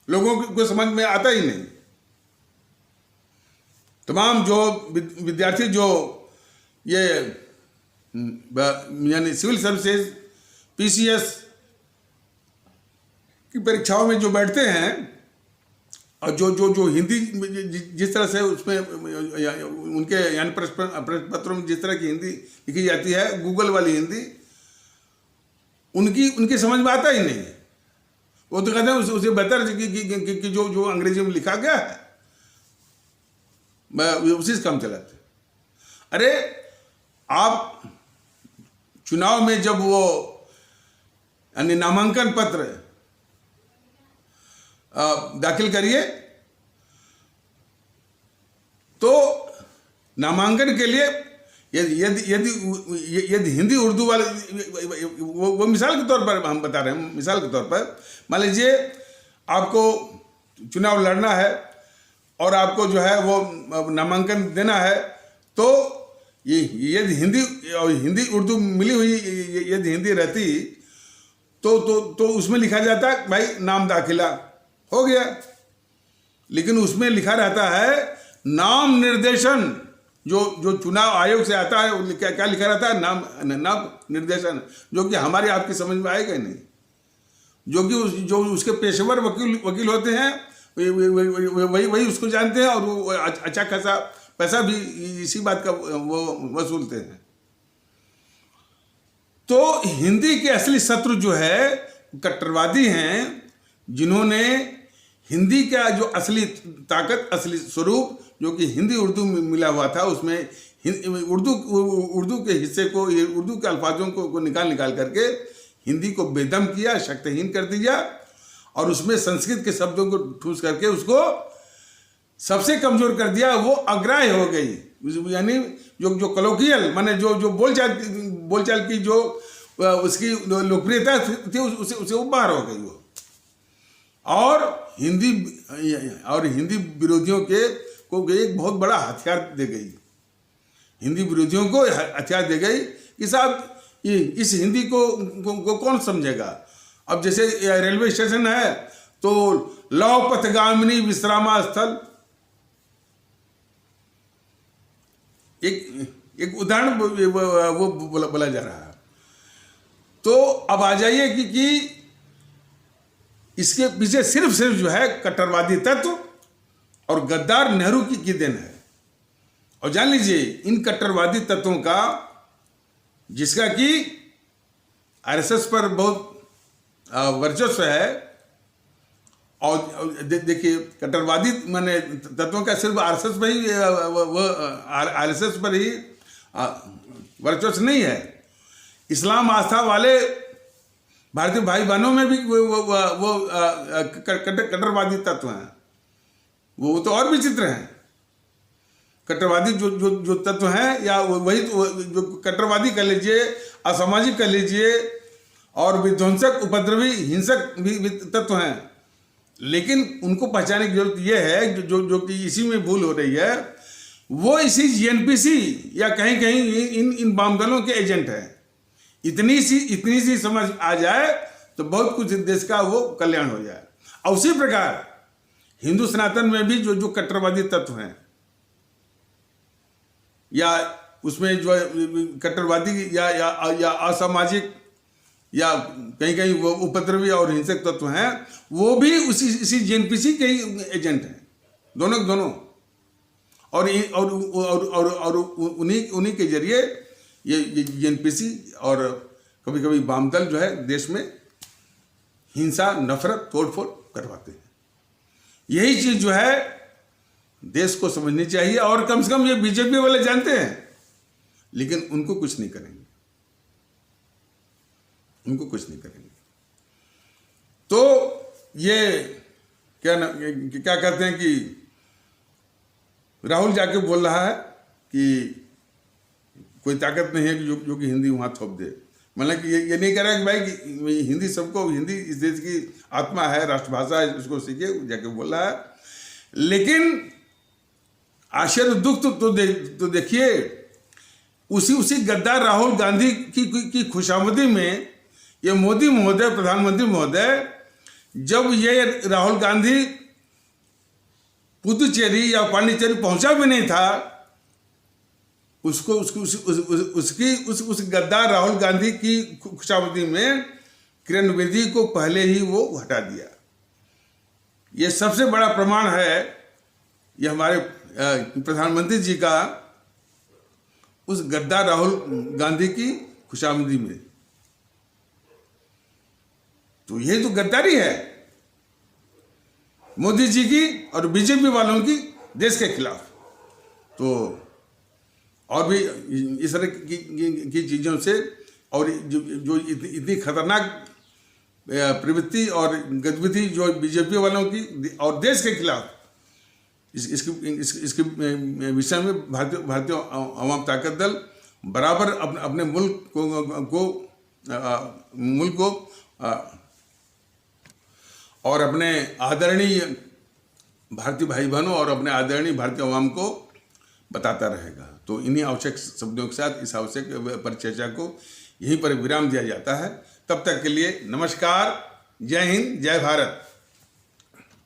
लोगों को समझ में आता ही नहीं। तमाम जो विद्यार्थी जो ये यानी सिविल सर्विसेज, पीसीएस की परीक्षाओं में जो बैठते हैं और जो हिंदी जिस तरह से उसमें उनके यानी प्रश्न पत्रों में जिस तरह की हिंदी लिखी जाती है, गूगल वाली हिंदी, उनकी समझ में आता ही नहीं। वो तो कहते हैं उसे बेहतर कि जो अंग्रेजी में लिखा गया है उसी से काम चलाते। अरे आप चुनाव में जब वो यानी नामांकन पत्र दाखिल करिए तो नामांकन के लिए यदि हिंदी उर्दू वाले वो मिसाल के तौर पर हम बता रहे हैं, मिसाल के तौर पर मान लीजिए आपको चुनाव लड़ना है और आपको जो है वो नामांकन देना है, तो ये यदि हिंदी उर्दू मिली हुई यदि हिंदी रहती तो उसमें लिखा जाता भाई नाम दाखिला हो गया। लेकिन उसमें लिखा रहता है नाम निर्देशन, जो चुनाव आयोग से आता है क्या लिखा रहता है, नाम निर्देशन, जो कि हमारी आपकी समझ में आएगा नहीं। जो उसके पेशेवर वकील होते हैं वही उसको जानते हैं और वो अच्छा खासा पैसा भी इसी बात का वो वसूलते हैं। तो हिंदी के असली शत्रु जो है कट्टरवादी हैं, जिन्होंने हिंदी का जो असली ताकत, असली स्वरूप जो कि हिंदी उर्दू में मिला हुआ था, उसमें उर्दू के हिस्से को, उर्दू के अल्फाजों को निकाल करके हिंदी को बेदम किया, शक्तिहीन कर दिया, और उसमें संस्कृत के शब्दों को ठूस करके उसको सबसे कमजोर कर दिया। वो अग्राह्य हो गई, यानी जो कलोकियल माने जो बोलचाल की जो उसकी लोकप्रियता थी उसे वो बाहर हो गई वो। और हिंदी विरोधियों को एक बहुत बड़ा हथियार दे गई, हिंदी विरोधियों को हथियार दे गई कि साहब इस हिंदी को कौन समझेगा। अब जैसे रेलवे स्टेशन है तो लौ पथगामिनी विश्रामा स्थल, एक उदाहरण वो बोला जा रहा है। तो अब आ जाइए कि इसके पीछे सिर्फ जो है कट्टरवादी तत्व और गद्दार नेहरू की देन है। और जान लीजिए इन कट्टरवादी तत्वों का, जिसका कि आरएसएस पर बहुत वर्चस्व है, और देखिए कट्टरवादी माने तत्वों का सिर्फ आरएसएस पर ही आरएसएस पर ही वर्चस्व नहीं है, इस्लाम आस्था वाले भारतीय भाई बहनों में भी वो कट्टरवादी तत्व हैं। वो तो और विचित्र हैं। कट्टरवादी जो तत्व हैं, या वही जो कट्टरवादी कर लीजिए, असामाजिक कर लीजिए, और विध्वंसक, उपद्रवी, हिंसक भी तत्व हैं, लेकिन उनको पहचानने की जरूरत यह है जो कि इसी में भूल हो रही है, वो इसी जीएनपीसी या कहीं इन वाम दलों के एजेंट हैं। इतनी सी समझ आ जाए तो बहुत कुछ देश का वो कल्याण हो जाए। और उसी प्रकार हिंदू सनातन में भी जो कट्टरवादी तत्व हैं, या उसमें जो कट्टरवादी या असामाजिक या कहीं वो उपद्रवी और हिंसक तत्व हैं, वो भी इसी जीएनपीसी के ही एजेंट हैं, दोनों। और उन्हीं के जरिए ये जीएनपीसी और कभी वाम दल जो है देश में हिंसा, नफरत, तोड़फोड़ करवाते हैं। यही चीज जो है देश को समझनी चाहिए, और कम से कम ये बीजेपी वाले जानते हैं, लेकिन उनको कुछ नहीं करेंगे, तो ये क्या कहते हैं कि राहुल जाके बोल रहा है कि कोई ताकत नहीं है कि जो कि हिंदी वहां थोप दे। मतलब कि ये नहीं कह रहा कि भाई कि हिंदी सबको, हिंदी इस देश की आत्मा है, राष्ट्रभाषा है, उसको सीखे, जाके बोल रहा है। लेकिन आश्चर्य दुख तो देखिए, उसी गद्दार राहुल गांधी की खुशामदी में ये मोदी महोदय, प्रधानमंत्री महोदय, जब ये राहुल गांधी पुदुचेरी या पांडिचेरी पहुंचा भी नहीं था, उस गद्दार राहुल गांधी की खुशामदी में किरण बेदी को पहले ही वो हटा दिया। ये सबसे बड़ा प्रमाण है, ये हमारे प्रधानमंत्री जी का उस गद्दार राहुल गांधी की खुशामदी में। तो ये तो गद्दारी है मोदी जी की और बीजेपी वालों की देश के खिलाफ। तो और भी इस तरह की चीज़ों से, और जो इतनी खतरनाक प्रवृत्ति और गतिविधि जो बीजेपी वालों की और देश के खिलाफ, इसके विषय में भारतीय अवाम ताकत दल बराबर अपने मुल्क को और अपने आदरणीय भारतीय भाई बहनों और अपने आदरणीय भारतीय अवाम को बताता रहेगा। तो इन्हीं आवश्यक शब्दों के साथ इस आवश्यक परिचर्चा को यहीं पर विराम दिया जाता है। तब तक के लिए नमस्कार, जय हिंद, जय भारत।